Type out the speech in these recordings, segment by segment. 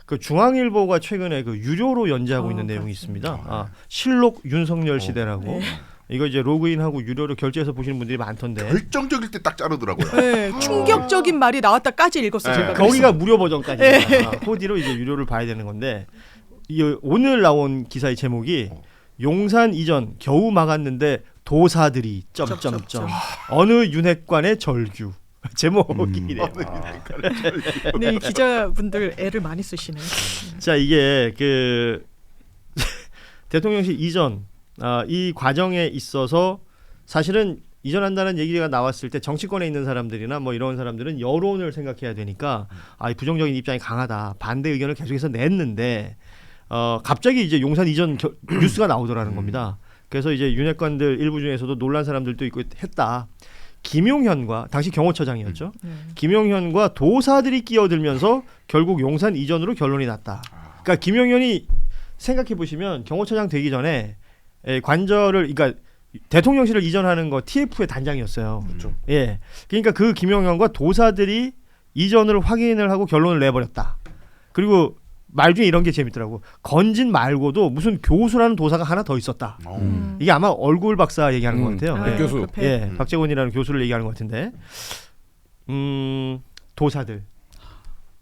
그 중앙일보가 최근에 그 유료로 연재하고 있는 내용이 있습니다. 실록 윤석열 시대라고. 네. 이거 이제 로그인하고 유료로 결제해서 보시는 분들이 많던데. 결정적일 때 딱 자르더라고요. 네, 충격적인 말이 나왔다까지 읽었어요. 제가. 거기가 무료 버전까지. 코디로 이제 유료를 봐야 되는 건데 오늘 나온 기사의 제목이 용산 이전 겨우 막았는데 도사들이 점점점 어느 윤핵관의 절규. 제목이 이래요. 네, 이 기자분들 애를 많이 쓰시네요. 자, 이게 그 대통령실 이전 이 과정에 있어서 사실은 이전한다는 얘기가 나왔을 때 정치권에 있는 사람들이나 뭐 이런 사람들은 여론을 생각해야 되니까 이 부정적인 입장이 강하다, 반대 의견을 계속해서 냈는데 갑자기 이제 용산 이전 뉴스가 나오더라는 겁니다. 그래서 이제 윤핵관들 일부 중에서도 놀란 사람들도 있고 했다. 김용현과 당시 경호처장이었죠. 김용현과 도사들이 끼어들면서 결국 용산 이전으로 결론이 났다. 그러니까 김용현이 생각해 보시면 경호처장 되기 전에 관저를 그러니까 대통령실을 이전하는 거 TF의 단장이었어요. 그렇죠. 예. 그러니까 그 김용현과 도사들이 이전을 확인을 하고 결론을 내버렸다. 그리고 말 중에 이런 게 재밌더라고. 건진 말고도 무슨 교수라는 도사가 하나 더 있었다. 이게 아마 얼굴 박사 얘기하는 것 같아요. 네, 교수. 예, 박재곤이라는 교수를 얘기하는 것 같은데. 도사들.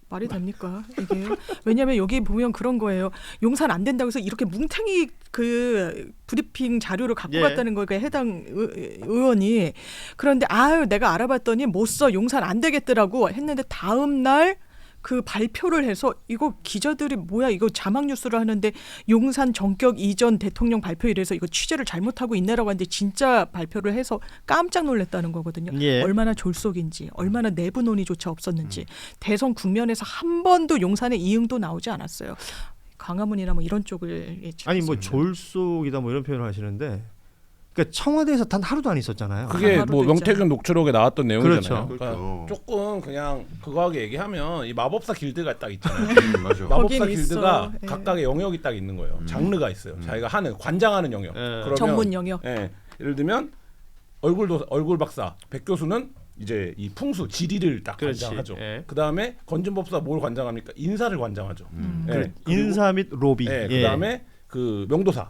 말이 됩니까 이게? 왜냐하면 여기 보면 그런 거예요. 용산 안 된다고 해서 이렇게 뭉탱이 그 브리핑 자료를 갖고 갔다는 거에 해당 의원이. 그런데 내가 알아봤더니 못 써, 용산 안 되겠더라고 했는데 다음 날 그 발표를 해서 이거 기자들이 뭐야 이거 자막 뉴스를 하는데 용산 전격 이전 대통령 발표 이래서 이거 취재를 잘못하고 있네라고 하는데 진짜 발표를 해서 깜짝 놀랐다는 거거든요. 예. 얼마나 졸속인지, 얼마나 내부 논의조차 없었는지. 대선 국면에서 한 번도 용산의 이응도 나오지 않았어요. 광화문이나 뭐 이런 쪽을 아니 뭐 졸속이다 뭐 이런 표현을 하시는데 그러니까 청와대에서 단 하루도 안 있었잖아요. 그게 뭐 명태균 녹취록에 나왔던 내용이잖아요. 그렇죠. 그러니까 조금 그냥 그거하게 얘기하면 이 마법사 길드가 딱 있잖아요. 맞아. 마법사 거긴 길드가 있어. 예. 각각의 영역이 딱 있는 거예요. 장르가 있어요. 자기가 하는 관장하는 영역. 그러면, 전문 영역. 예, 예를 들면 얼굴 박사 백 교수는 이제 이 풍수 지리를 딱 그렇지. 관장하죠. 예. 그 다음에 건진법사 뭘 관장합니까? 인사를 관장하죠. 예. 인사 및 로비. 예, 그 다음에 그 명도사.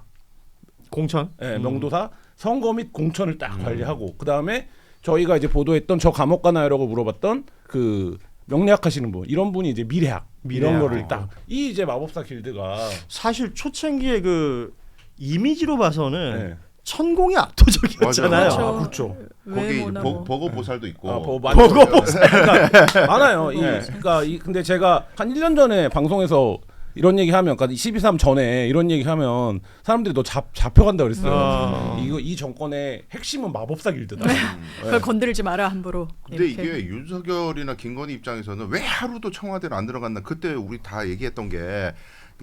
공천. 예, 명도사 선거 및 공천을 딱 관리하고 그 다음에 저희가 이제 보도했던 저 감옥 가나요라고 물어봤던 그 명리학 하시는 분 이런 분이 이제 미래학 이런 거를 딱 이 이제 마법사 길드가 사실 초창기에 그 이미지로 봐서는 예. 천공이 압도적이었잖아요. 맞아요. 그렇죠. 거기 외모나 뭐. 버거 보살도 있고. 그러니까 많아요. 그러니까 근데 제가 한 1년 전에 방송에서 이런 얘기하면, 그러니까 12.3 전에 이런 얘기하면 사람들이 너 잡혀간다 그랬어요. 이 정권의 핵심은 마법사 길드다. 그걸 건드리지 마라 함부로. 근데 이렇게. 이게 윤석열이나 김건희 입장에서는 왜 하루도 청와대를 안 들어갔나 그때 우리 다 얘기했던 게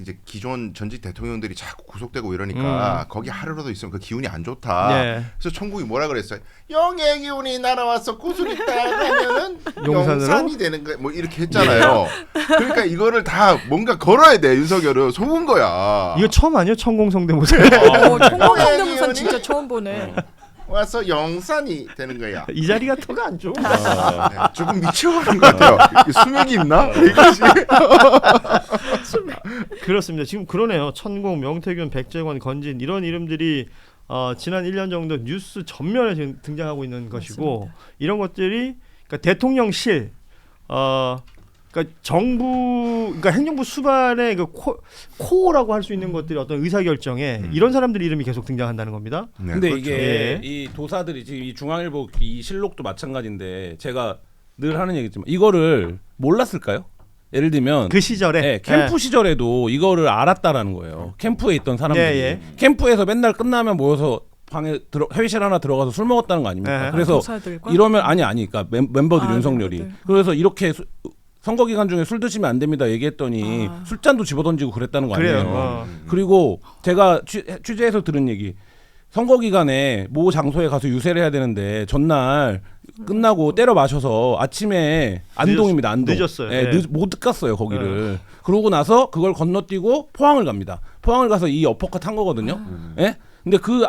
이제 기존 전직 대통령들이 자꾸 구속되고 이러니까 거기 하루라도 있으면 그 기운이 안 좋다. 네. 그래서 천국이 뭐라 그랬어요? 영의 기운이 날아와서 구슬이 딱 하면은 용산으로? 용산이 되는 거야. 뭐 이렇게 했잖아요. 그러니까 이거를 다 뭔가 걸어야 돼. 윤석열은 속은 거야. 이거 처음 아니에요? 천공성대모사. 청공성대모사 진짜 처음 보네. 와서 영산이 되는 거야. 이 자리가 터가 안 좋아. 네, 조금 미쳐가는 것 같아요. 수맥이 있나? 이것이. 그렇습니다. 지금 그러네요. 천공, 명태균, 백재권, 건진 이런 이름들이 지난 1년 정도 뉴스 전면에 지금 등장하고 있는 것이고 맞습니다. 이런 것들이 그러니까 대통령실, 그러니까 정부, 그러니까 행정부 수반의 그 코어라고 할 수 있는 것들이 어떤 의사결정에 이런 사람들 이름이 계속 등장한다는 겁니다. 네, 근데 그렇죠. 이게 예. 이 도사들이 지금 이 중앙일보 이 실록도 마찬가지인데 제가 늘 하는 얘기지만 이거를 몰랐을까요? 예를 들면 그 시절에 네, 캠프 시절에도 이거를 알았다라는 거예요. 캠프에 있던 사람들이 예. 캠프에서 맨날 끝나면 모여서 방에 회의실 하나 들어가서 술 먹었다는 거 아닙니까? 예. 그래서 도사들과? 이러면 그러니까 멤버들이 윤석열이 멤버들. 그래서 이렇게 선거 기간 중에 술 드시면 안 됩니다 얘기했더니 술잔도 집어던지고 그랬다는 거 아니에요. 그래요. 그리고 제가 취재해서 들은 얘기 선거 기간에 모 장소에 가서 유세를 해야 되는데 전날 끝나고 때려 마셔서 아침에 안동입니다. 안동. 늦었어요. 예, 네. 못 갔어요 거기를. 그러고 나서 그걸 건너뛰고 포항을 갑니다. 포항을 가서 이 어퍼컷 한 거거든요. 예? 근데 그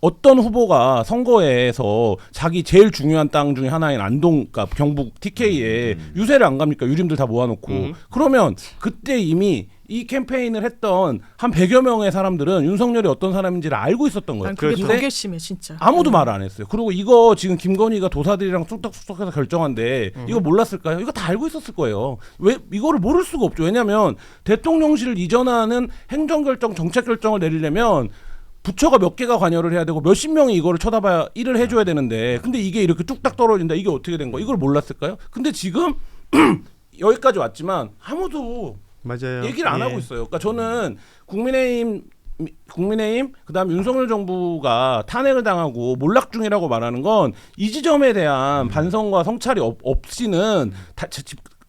어떤 후보가 선거에서 자기 제일 중요한 땅 중에 하나인 안동, 그러니까 경북 TK에 유세를 안 갑니까? 유림들 다 모아놓고. 그러면 그때 이미 이 캠페인을 했던 한 100여 명의 사람들은 윤석열이 어떤 사람인지를 알고 있었던 거예요. 난 그게 근데 더 괘씸해 진짜. 아무도 말 안 했어요. 그리고 이거 지금 김건희가 도사들이랑 쑥덕쑥덕해서 결정한데 이거 몰랐을까요? 이거 다 알고 있었을 거예요. 왜 이거를 모를 수가 없죠. 왜냐하면 대통령실을 이전하는 행정결정, 정책결정을 내리려면 부처가 몇 개가 관여를 해야 되고 몇십 명이 이거를 쳐다봐야 일을 해줘야 되는데 근데 이게 이렇게 뚝딱 떨어진다. 이게 어떻게 된 거야? 이걸 몰랐을까요? 근데 지금 여기까지 왔지만 아무도 맞아요. 얘기를 안 예. 하고 있어요. 그러니까 저는 국민의힘 그다음 윤석열 정부가 탄핵을 당하고 몰락 중이라고 말하는 건 이 지점에 대한 반성과 성찰이 없이는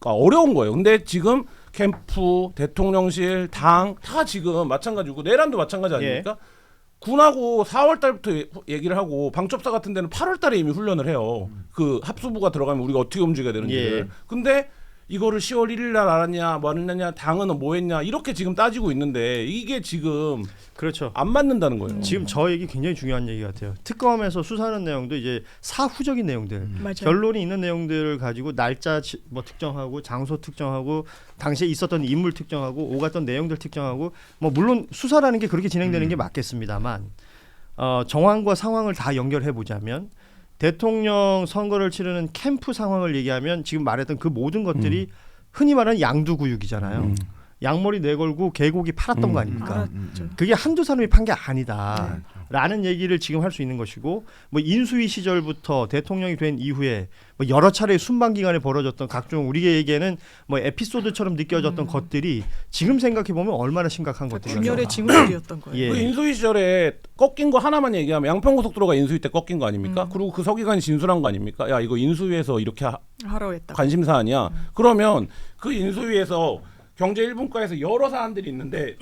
어려운 거예요. 근데 지금 캠프, 대통령실, 당 다 지금 마찬가지고 내란도 마찬가지 아닙니까? 군하고 4월 달부터 얘기를 하고 방첩사 같은 데는 8월 달에 이미 훈련을 해요. 그 합수부가 들어가면 우리가 어떻게 움직여야 되는지를. 근데 이거를 10월 1일 날 알았냐, 뭐 했냐, 당은 뭐 했냐 이렇게 지금 따지고 있는데 이게 지금 그렇죠. 안 맞는다는 거예요. 지금 저 얘기 굉장히 중요한 얘기 같아요. 특검에서 수사하는 내용도 이제 사후적인 내용들, 맞아요. 결론이 있는 내용들을 가지고 날짜 뭐 특정하고 장소 특정하고 당시에 있었던 인물 특정하고 오갔던 내용들 특정하고 뭐 물론 수사라는 게 그렇게 진행되는 게 맞겠습니다만 정황과 상황을 다 연결해 보자면 대통령 선거를 치르는 캠프 상황을 얘기하면 지금 말했던 그 모든 것들이 흔히 말하는 양두구육이잖아요. 양머리 내걸고 개고기 팔았던 거 아닙니까? 그게 한두 사람이 판 게 아니다. 라는 얘기를 지금 할 수 있는 것이고 뭐 인수위 시절부터 대통령이 된 이후에 뭐 여러 차례 순방 기간에 벌어졌던 각종 우리에게는 뭐 에피소드처럼 느껴졌던 것들이 지금 생각해 보면 얼마나 심각한 것들이었나. 분열의 징후들이었던 거예요. 예. 그 인수위 시절에 꺾인 거 하나만 얘기하면 양평고속도로가 인수위 때 꺾인 거 아닙니까? 그리고 그 서기관이 진술한 거 아닙니까? 야 이거 인수위에서 이렇게 하라고 했다. 관심 사안이야. 그러면 그 인수위에서 경제 1분과에서 여러 사안들이 있는데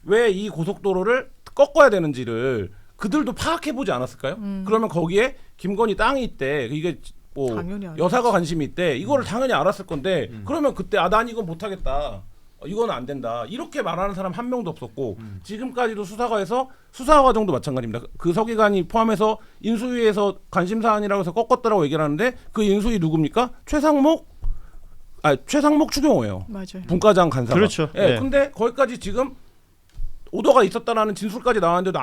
왜 이 고속도로를 꺾어야 되는지를 그들도 파악해 보지 않았을까요? 그러면 거기에 김건희 땅이 있대. 이게 뭐 당연히 여사가 관심이 있대. 이거를 당연히 알았을 건데 그러면 그때 난 이건 못 하겠다. 이건 안 된다. 이렇게 말하는 사람 한 명도 없었고 지금까지도 수사과에서 수사 과정도 마찬가지입니다. 그 서기관이 포함해서 인수위에서 관심 사안이라고 해서 꺾었다라고 얘기를 하는데 그 인수위 누굽니까? 최상목 추경호예요. 맞아요. 분과장 간사가. 그렇죠. 예. 네. 근데 거기까지 지금 오더가 있었다라는 진술까지 나왔는데도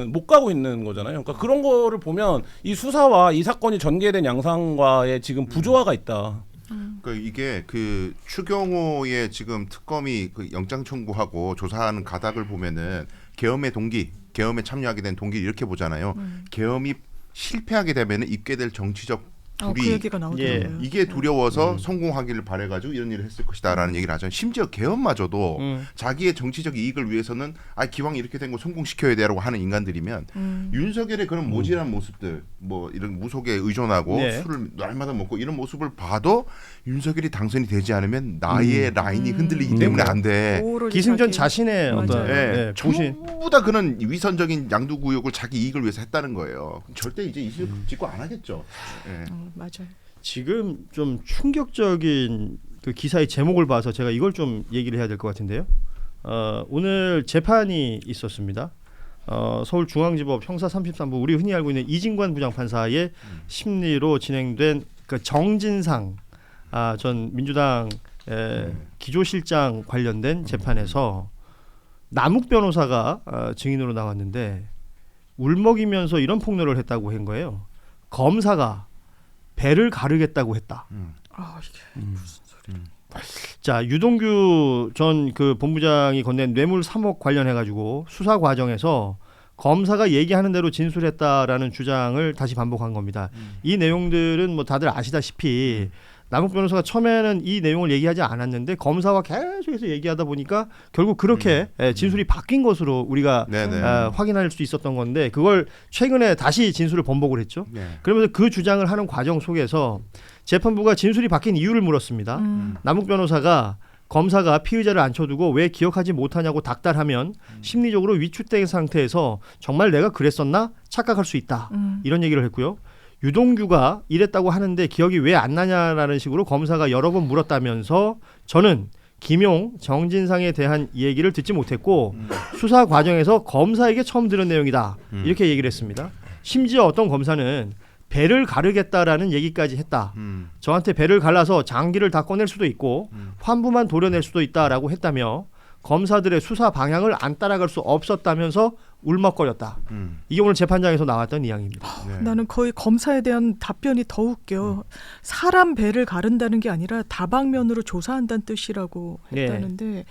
못 가고 있는 거잖아요. 그러니까 그런 거를 보면 이 수사와 이 사건이 전개된 양상과의 지금 부조화가 있다. 그러니까 이게 그 추경호의 지금 특검이 그 영장 청구하고 조사하는 가닥을 보면은 계엄의 동기, 계엄에 참여하게 된 동기 이렇게 보잖아요. 계엄이 실패하게 되면은 입게 될 정치적 그 불이 얘기가 나오더라고요. 이게 두려워서 성공하기를 바래가지고 이런 일을 했을 것이다라는 얘기를 하잖아요. 심지어 계엄마저도 자기의 정치적 이익을 위해서는 기왕 이렇게 된 거 성공시켜야 돼라고 하는 인간들이면 윤석열의 그런 모질한 모습들, 뭐 이런 무속에 의존하고 네. 술을 날마다 먹고 이런 모습을 봐도 윤석열이 당선이 되지 않으면 나의 라인이 흔들리기 때문에 안 돼. 오로지 기승전 자기- 자신의 맞아요. 어떤 예, 부신. 전부 다 그런 위선적인 양두구역을 자기 이익을 위해서 했다는 거예요. 절대 이제 이실 짓고 안 하겠죠. 예. 맞아요. 지금 좀 충격적인 그 기사의 제목을 봐서 제가 이걸 좀 얘기를 해야 될 것 같은데요. 오늘 재판이 있었습니다. 서울중앙지법 형사 33부 우리 흔히 알고 있는 이진관 부장판사의 심리로 진행된 그 정진상 전 민주당 기조실장 관련된 재판에서 남욱 변호사가 증인으로 나왔는데 울먹이면서 이런 폭로를 했다고 한 거예요. 검사가 배를 가르겠다고 했다. 이게 무슨 소리? 자, 유동규 전 그 본부장이 건넨 뇌물 3억 관련해 가지고 수사 과정에서 검사가 얘기하는 대로 진술했다라는 주장을 다시 반복한 겁니다. 이 내용들은 뭐 다들 아시다시피 남욱 변호사가 처음에는 이 내용을 얘기하지 않았는데 검사와 계속해서 얘기하다 보니까 결국 그렇게 진술이 바뀐 것으로 우리가 확인할 수 있었던 건데 그걸 최근에 다시 진술을 번복을 했죠. 그러면서 그 주장을 하는 과정 속에서 재판부가 진술이 바뀐 이유를 물었습니다. 남욱 변호사가 검사가 피의자를 앉혀두고 왜 기억하지 못하냐고 닥달하면 심리적으로 위축된 상태에서 정말 내가 그랬었나 착각할 수 있다. 이런 얘기를 했고요. 유동규가 이랬다고 하는데 기억이 왜 안 나냐라는 식으로 검사가 여러 번 물었다면서 저는 김용, 정진상에 대한 얘기를 듣지 못했고 수사 과정에서 검사에게 처음 들은 내용이다. 이렇게 얘기를 했습니다. 심지어 어떤 검사는 배를 가르겠다라는 얘기까지 했다. 저한테 배를 갈라서 장기를 다 꺼낼 수도 있고 환부만 도려낼 수도 있다라고 했다며 검사들의 수사 방향을 안 따라갈 수 없었다면서 울먹거렸다. 이게 오늘 재판장에서 나왔던 이야기입니다. 네. 나는 거의 검사에 대한 답변이 더 웃겨. 사람 배를 가른다는 게 아니라 다방면으로 조사한다는 뜻이라고 했다는데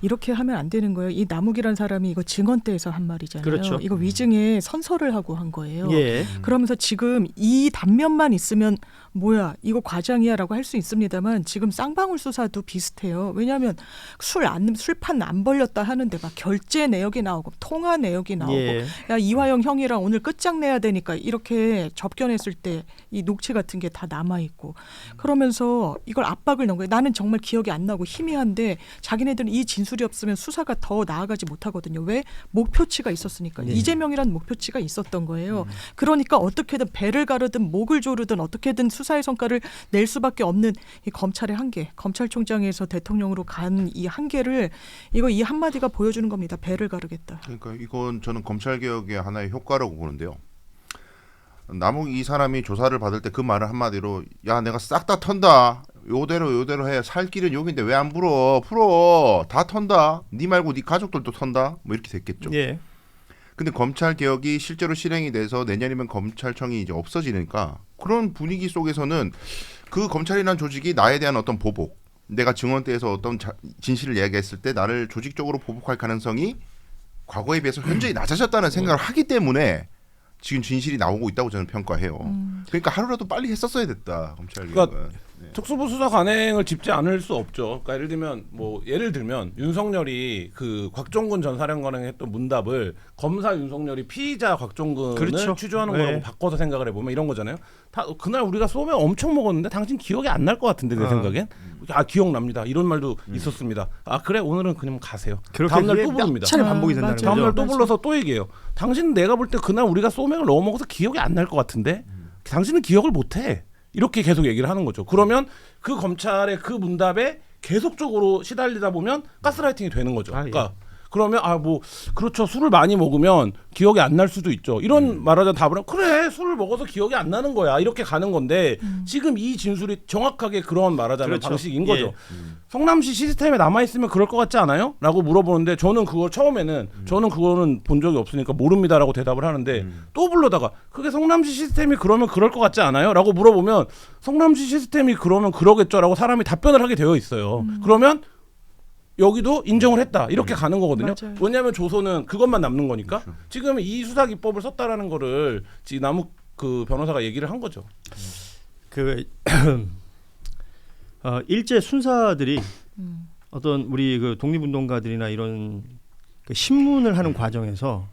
이렇게 하면 안 되는 거예요. 이 남욱이란 사람이 이거 증언대에서 한 말이잖아요. 그렇죠. 이거 위증에 선서를 하고 한 거예요. 예. 그러면서 지금 이 단면만 있으면 뭐야 이거 과장이야라고 할 수 있습니다만 지금 쌍방울 수사도 비슷해요. 왜냐하면 술판 안 벌렸다 하는데 막 결제 내역이 나오고 통화 내역이 나오고 예. 야 이화영 형이랑 오늘 끝장내야 되니까 이렇게 접견했을 때 이 녹취 같은 게 다 남아있고 그러면서 이걸 압박을 넣은 거예요. 나는 정말 기억이 안 나고 희미한데 자기네들은 이 진술이 없으면 수사가 더 나아가지 못하거든요. 왜? 목표치가 있었으니까. 예. 이재명이라는 목표치가 있었던 거예요. 그러니까 어떻게든 배를 가르든 목을 조르든 어떻게든 수사의 성과를 낼 수밖에 없는 이 검찰의 한계, 검찰총장에서 대통령으로 간 이 한계를 이 한마디가 보여주는 겁니다. 배를 가르겠다. 그러니까 이건 저는 검찰 개혁의 하나의 효과라고 보는데요. 남욱 이 사람이 조사를 받을 때 그 말을 한마디로 야 내가 싹 다 턴다. 요대로 해. 살 길은 여기인데 왜 안 풀어 다 턴다. 네 말고 네 가족들도 턴다. 뭐 이렇게 됐겠죠. 예. 근데 검찰 개혁이 실제로 실행이 돼서 내년이면 검찰청이 이제 없어지니까 그런 분위기 속에서는 그 검찰이라는 조직이 나에 대한 어떤 보복, 내가 증언대에서 어떤 진실을 이야기했을 때 나를 조직적으로 보복할 가능성이 과거에 비해서 현저히 낮아졌다는 생각을 하기 때문에 지금 진실이 나오고 있다고 저는 평가해요. 그러니까 하루라도 빨리 했었어야 됐다. 검찰 개혁은. 그러니까 특수부 수사 관행을 짚지 않을 수 없죠. 그러니까 예를 들면 윤석열이 그 곽종근 전 사령관에게 했던 문답을 검사 윤석열이 피의자 곽종근을 그렇죠. 취조하는 네. 거라고 바꿔서 생각을 해보면 이런 거잖아요. 그날 우리가 소맥 엄청 먹었는데 당신 기억이 안 날 것 같은데 내 생각엔 기억납니다. 이런 말도 있었습니다. 그래 오늘은 그냥 가세요. 그렇게 다음날 그게 또 부릅니다. 차례 반복이 된다는 맞아요. 거죠. 다음날 또 맞아. 불러서 또 얘기해요. 당신 내가 볼 때 그날 우리가 소맥을 너무 먹어서 기억이 안 날 것 같은데 당신은 기억을 못해. 이렇게 계속 얘기를 하는 거죠. 그러면 그 검찰의 그 문답에 계속적으로 시달리다 보면 가스라이팅이 되는 거죠. 그러니까 그러면 그렇죠. 술을 많이 먹으면 기억이 안 날 수도 있죠. 이런 말하자 답을 하면 그래 술을 먹어서 기억이 안 나는 거야. 이렇게 가는 건데 지금 이 진술이 정확하게 그런 말하자면 그렇죠. 방식인 거죠. 성남시 시스템에 남아있으면 그럴 것 같지 않아요? 라고 물어보는데 저는 그걸 처음에는 저는 그거는 본 적이 없으니까 모릅니다라고 대답을 하는데 또 불러다가 그게 성남시 시스템이 그러면 그럴 것 같지 않아요? 라고 물어보면 성남시 시스템이 그러면 그러겠죠 라고 사람이 답변을 하게 되어 있어요. 그러면 여기도 인정을 했다 이렇게 가는 거거든요. 맞아요. 왜냐하면 조선은 그것만 남는 거니까. 그렇죠. 지금 이 수사 기법을 썼다라는 거를 지금 남욱 그 변호사가 얘기를 한 거죠. 일제 순사들이 어떤 우리 그 독립운동가들이나 이런 그 신문을 하는 과정에서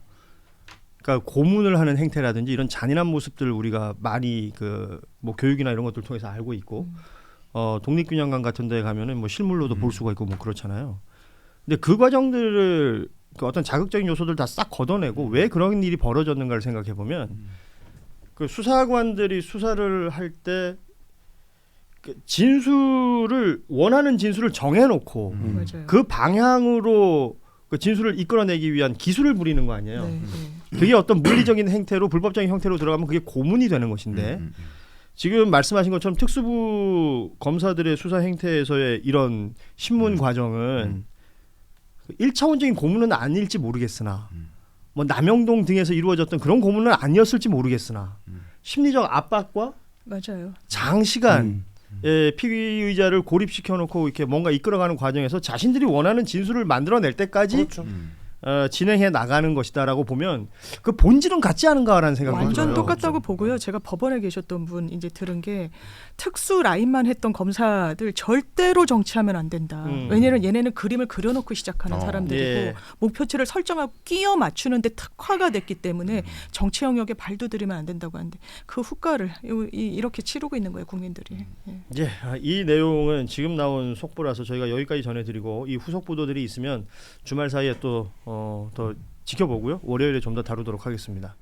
그러니까 고문을 하는 행태라든지 이런 잔인한 모습들을 우리가 많이 그 뭐 교육이나 이런 것들 을 통해서 알고 있고 독립균형관 같은 데 가면은 뭐 실물로도 볼 수가 있고 뭐 그렇잖아요. 근데 그 과정들을 그 어떤 자극적인 요소들 다 싹 걷어내고 왜 그런 일이 벌어졌는가를 생각해 보면 그 수사관들이 수사를 할 때 진술을 원하는 진술을 정해놓고 맞아요. 그 방향으로 그 진술을 이끌어내기 위한 기술을 부리는 거 아니에요. 네. 그게 어떤 물리적인 행태로 불법적인 형태로 들어가면 그게 고문이 되는 것인데 지금 말씀하신 것처럼 특수부 검사들의 수사 행태에서의 이런 신문 과정은 1차원적인 고문은 아닐지 모르겠으나 뭐 남영동 등에서 이루어졌던 그런 고문은 아니었을지 모르겠으나 심리적 압박과 맞아요. 장시간 피의자를 고립시켜 놓고 이렇게 뭔가 이끌어가는 과정에서 자신들이 원하는 진술을 만들어낼 때까지 그렇죠. 진행해 나가는 것이다라고 보면 그 본질은 같지 않은가라는 생각이 완전 들어요. 똑같다고 보고요. 제가 법원에 계셨던 분 이제 들은 게 특수 라인만 했던 검사들 절대로 정치하면 안 된다. 왜냐하면 얘네는 그림을 그려놓고 시작하는 사람들이고 예. 목표치를 설정하고 끼워 맞추는데 특화가 됐기 때문에 정치 영역에 발도 들이면 안 된다고 하는데 그 후과를 이렇게 치르고 있는 거예요, 국민들이. 예. 예, 이 내용은 지금 나온 속보라서 저희가 여기까지 전해드리고 이 후속 보도들이 있으면 주말 사이에 또 더 지켜보고요. 월요일에 좀 더 다루도록 하겠습니다.